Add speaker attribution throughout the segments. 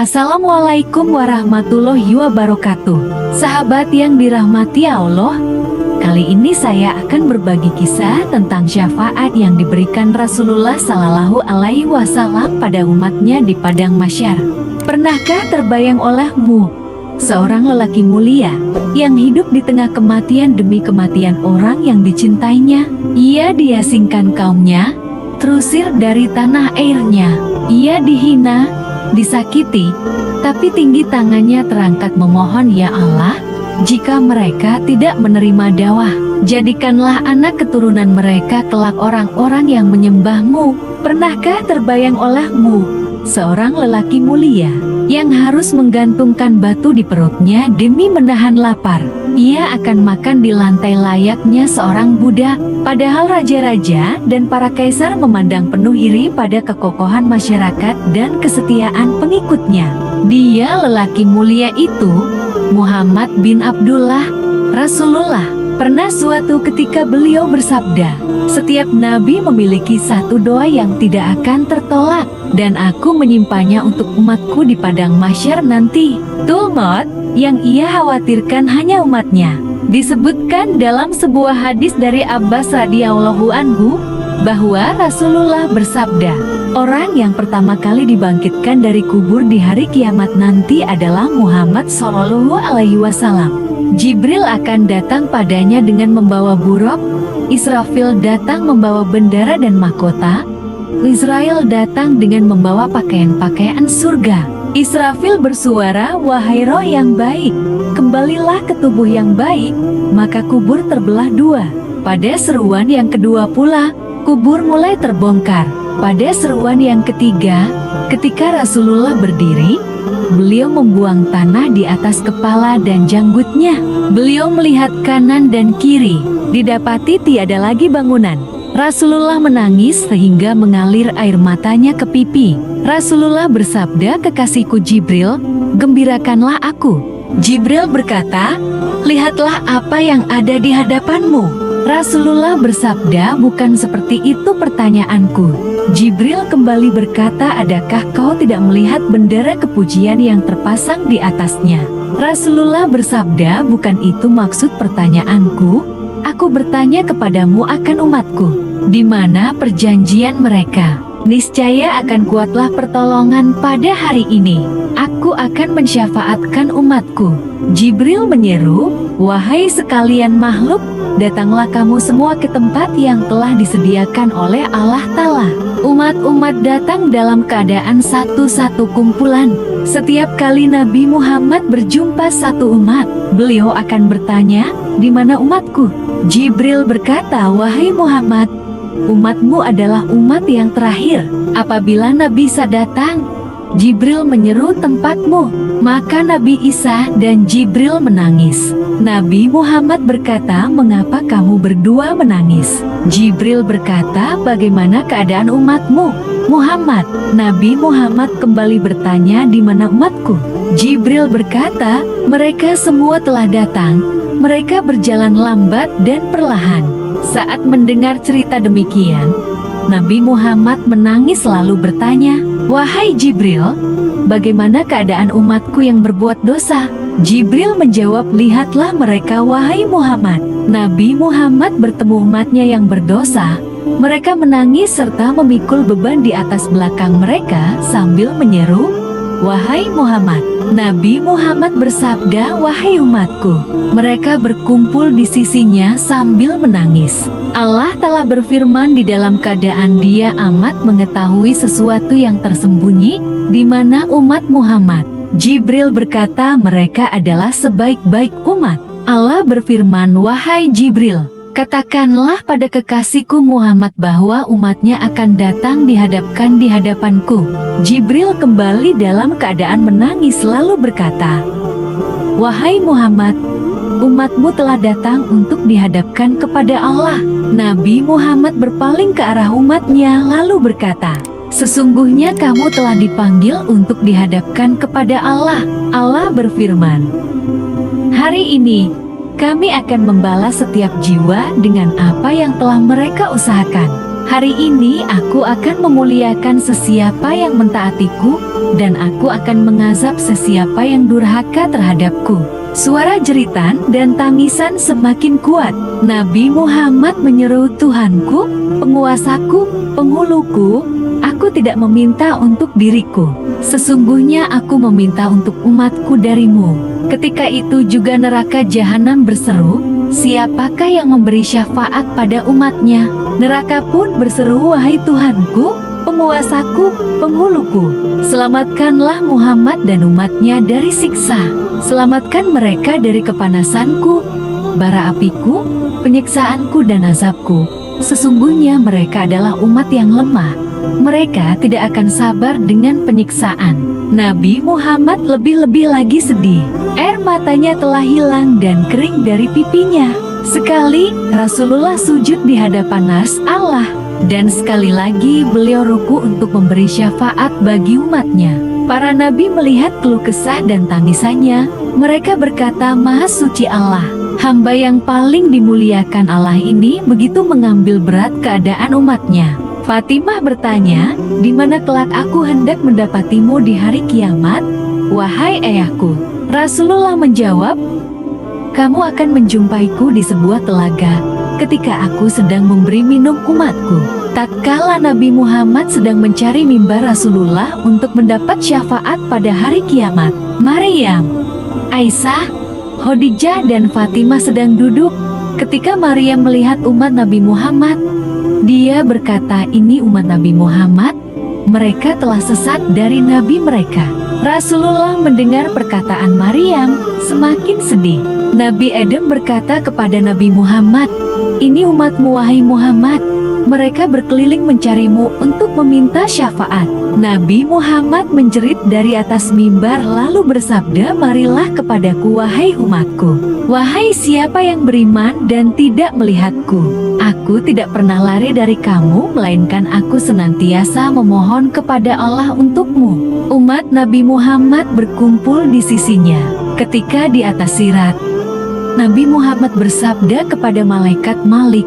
Speaker 1: Assalamualaikum warahmatullahi wabarakatuh. Sahabat yang dirahmati Allah, kali ini saya akan berbagi kisah tentang syafaat yang diberikan Rasulullah Shallallahu Alaihi Wasallam pada umatnya di padang mahsyar. Pernahkah terbayang olehmu seorang lelaki mulia yang hidup di tengah kematian demi kematian orang yang dicintainya? Ia diasingkan kaumnya, terusir dari tanah airnya. Ia dihina, disakiti, tapi tinggi tangannya terangkat memohon, "Ya Allah, jika mereka tidak menerima dakwah, jadikanlah anak keturunan mereka kelak orang-orang yang menyembahmu." Pernahkah terbayang olehmu seorang lelaki mulia yang harus menggantungkan batu di perutnya demi menahan lapar? Ia akan makan di lantai layaknya seorang budak, padahal raja-raja dan para kaisar memandang penuh iri pada kekokohan masyarakat dan kesetiaan pengikutnya. Dia lelaki mulia itu, Muhammad bin Abdullah, Rasulullah. Pernah suatu ketika beliau bersabda, "Setiap nabi memiliki satu doa yang tidak akan tertolak, dan aku menyimpannya untuk umatku di padang mahsyar nanti." Tulmot yang ia khawatirkan hanya umatnya. Disebutkan dalam sebuah hadis dari Abbas radhiyallahu anhu bahwa Rasulullah bersabda, "Orang yang pertama kali dibangkitkan dari kubur di hari kiamat nanti adalah Muhammad Shallallahu Alaihi Wasallam. Jibril akan datang padanya dengan membawa buruk, Israfil datang membawa bendera dan mahkota, Israel datang dengan membawa pakaian-pakaian surga. Israfil bersuara, 'Wahai roh yang baik, kembalilah ke tubuh yang baik,' maka kubur terbelah dua. Pada seruan yang kedua pula, kubur mulai terbongkar. Pada seruan yang ketiga, ketika Rasulullah berdiri, beliau membuang tanah di atas kepala dan janggutnya. Beliau melihat kanan dan kiri, didapati tiada lagi bangunan. Rasulullah menangis sehingga mengalir air matanya ke pipi. Rasulullah bersabda, 'Kekasihku Jibril, gembirakanlah aku.' Jibril berkata, 'Lihatlah apa yang ada di hadapanmu.' Rasulullah bersabda, 'Bukan seperti itu pertanyaanku.' Jibril kembali berkata, 'Adakah kau tidak melihat bendera kepujian yang terpasang di atasnya?' Rasulullah bersabda, 'Bukan itu maksud pertanyaanku. Aku bertanya kepadamu akan umatku. Di mana perjanjian mereka? Niscaya akan kuatlah pertolongan pada hari ini. Aku akan mensyafaatkan umatku.' Jibril menyeru, 'Wahai sekalian makhluk, datanglah kamu semua ke tempat yang telah disediakan oleh Allah Ta'ala.' Umat-umat datang dalam keadaan satu-satu kumpulan. Setiap kali Nabi Muhammad berjumpa satu umat, beliau akan bertanya, 'Di mana umatku?' Jibril berkata, 'Wahai Muhammad, umatmu adalah umat yang terakhir. Apabila Nabi Isa datang, Jibril menyeru tempatmu.' Maka Nabi Isa dan Jibril menangis. Nabi Muhammad berkata, 'Mengapa kamu berdua menangis?' Jibril berkata, 'Bagaimana keadaan umatmu, Muhammad?' Nabi Muhammad kembali bertanya, 'Di mana umatku?' Jibril berkata, 'Mereka semua telah datang. Mereka berjalan lambat dan perlahan.' Saat mendengar cerita demikian, Nabi Muhammad menangis lalu bertanya, 'Wahai Jibril, bagaimana keadaan umatku yang berbuat dosa?' Jibril menjawab, 'Lihatlah mereka, wahai Muhammad.' Nabi Muhammad bertemu umatnya yang berdosa. Mereka menangis serta memikul beban di atas belakang mereka sambil menyeru, 'Wahai Muhammad.' Nabi Muhammad bersabda, 'Wahai umatku.' Mereka berkumpul di sisinya sambil menangis. Allah telah berfirman di dalam keadaan Dia amat mengetahui sesuatu yang tersembunyi, di mana umat Muhammad. Jibril berkata, 'Mereka adalah sebaik-baik umat.' Allah berfirman, 'Wahai Jibril, katakanlah pada kekasihku Muhammad bahwa umatnya akan datang dihadapkan di hadapanku.' Jibril kembali dalam keadaan menangis lalu berkata, 'Wahai Muhammad, umatmu telah datang untuk dihadapkan kepada Allah.' Nabi Muhammad berpaling ke arah umatnya lalu berkata, 'Sesungguhnya kamu telah dipanggil untuk dihadapkan kepada Allah.' Allah berfirman, 'Hari ini kami akan membalas setiap jiwa dengan apa yang telah mereka usahakan.' Hari ini aku akan memuliakan sesiapa yang mentaatiku, dan aku akan mengazab sesiapa yang durhaka terhadapku. Suara jeritan dan tangisan semakin kuat. Nabi Muhammad menyeru, Tuhanku, penguasaku, penghuluku, aku tidak meminta untuk diriku. Sesungguhnya aku meminta untuk umatku darimu. Ketika itu juga neraka jahanam berseru, siapakah yang memberi syafaat pada umatnya? Neraka pun berseru, wahai Tuhanku, penguasaku, penghuluku, selamatkanlah Muhammad dan umatnya dari siksa. Selamatkan mereka dari kepanasanku, bara apiku, penyiksaanku dan azabku. Sesungguhnya mereka adalah umat yang lemah. Mereka tidak akan sabar dengan penyiksaan. Nabi Muhammad lebih-lebih lagi sedih. Air matanya telah hilang dan kering dari pipinya. Sekali Rasulullah sujud di hadapan ars Allah, dan sekali lagi beliau ruku untuk memberi syafaat bagi umatnya. Para nabi melihat keluh kesah dan tangisannya. Mereka berkata, Maha Suci Allah, hamba yang paling dimuliakan Allah ini begitu mengambil berat keadaan umatnya. Fatimah bertanya, di mana kelak aku hendak mendapatimu di hari kiamat, wahai ayahku? Rasulullah menjawab, kamu akan menjumpaiku di sebuah telaga ketika aku sedang memberi minum umatku. Tatkala Nabi Muhammad sedang mencari mimbar Rasulullah untuk mendapat syafaat pada hari kiamat, Maryam, Aisyah, Khadijah dan Fatimah sedang duduk. Ketika Maryam melihat umat Nabi Muhammad, dia berkata, ini umat Nabi Muhammad, mereka telah sesat dari Nabi mereka. Rasulullah mendengar perkataan Maryam, semakin sedih. Nabi Adam berkata kepada Nabi Muhammad, ini umatmu wahai Muhammad, mereka berkeliling mencarimu untuk meminta syafaat. Nabi Muhammad menjerit dari atas mimbar lalu bersabda, marilah kepadaku wahai umatku. Wahai siapa yang beriman dan tidak melihatku, aku tidak pernah lari dari kamu, melainkan aku senantiasa memohon kepada Allah untukmu. Umat Nabi Muhammad berkumpul di sisinya. Ketika di atas sirat, Nabi Muhammad bersabda kepada malaikat Malik,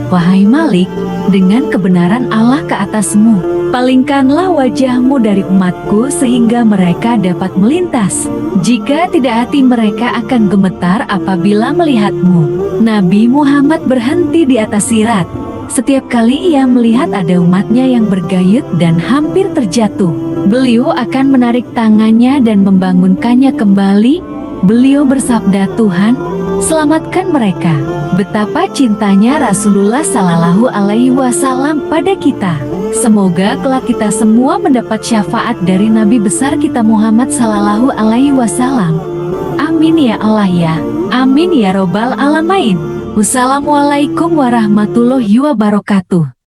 Speaker 1: wahai Malik, dengan kebenaran Allah ke atasmu, palingkanlah wajahmu dari umatku sehingga mereka dapat melintas. Jika tidak, hati mereka akan gemetar apabila melihatmu. Nabi Muhammad berhenti di atas sirat. Setiap kali ia melihat ada umatnya yang bergayut dan hampir terjatuh, beliau akan menarik tangannya dan membangunkannya kembali. Beliau bersabda, Tuhan, selamatkan mereka. Betapa cintanya Rasulullah Shallallahu Alaihi Wasallam pada kita. Semoga kelak kita semua mendapat syafaat dari Nabi besar kita Muhammad Shallallahu Alaihi Wasallam. Amin ya Allah ya. Amin ya Robbal Alamin. Wassalamualaikum warahmatullahi wabarakatuh.